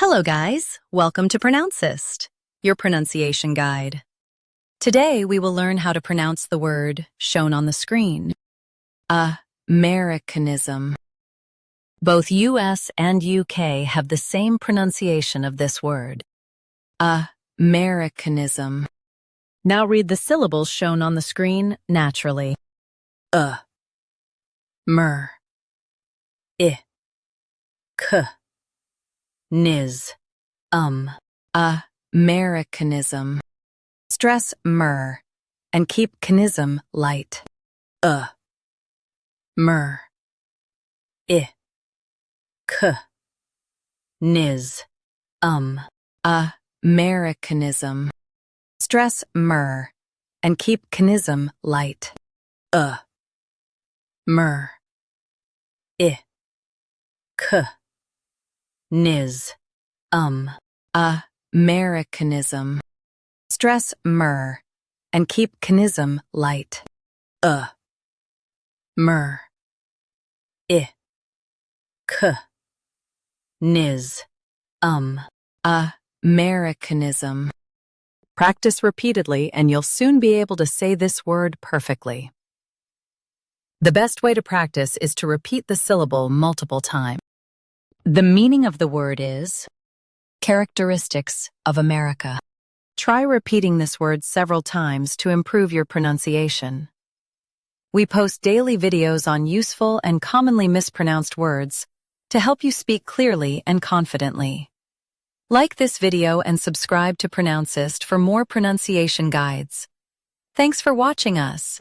Hello guys, welcome to Pronouncist, your pronunciation guide. Today we will learn how to pronounce the word shown on the screen, Americanism. Both US and UK have the same pronunciation of this word, Americanism. Now read the syllables shown on the screen naturally. Mer, I, k, niz, Americanism. Stress mer and keep canism light. Mer, I, k, niz, Americanism. Stress mer and keep canism light. Mer, I, k, niz, Americanism. Stress mer and keep canism light. Mer, I, k, niz, Americanism. Practice repeatedly and you'll soon be able to say this word perfectly. The best way to practice is to repeat the syllable multiple times. The meaning of the word is characteristics of America. Try repeating this word several times to improve your pronunciation. We post daily videos on useful and commonly mispronounced words to help you speak clearly and confidently. Like this video and subscribe to Pronouncist for more pronunciation guides. Thanks for watching us.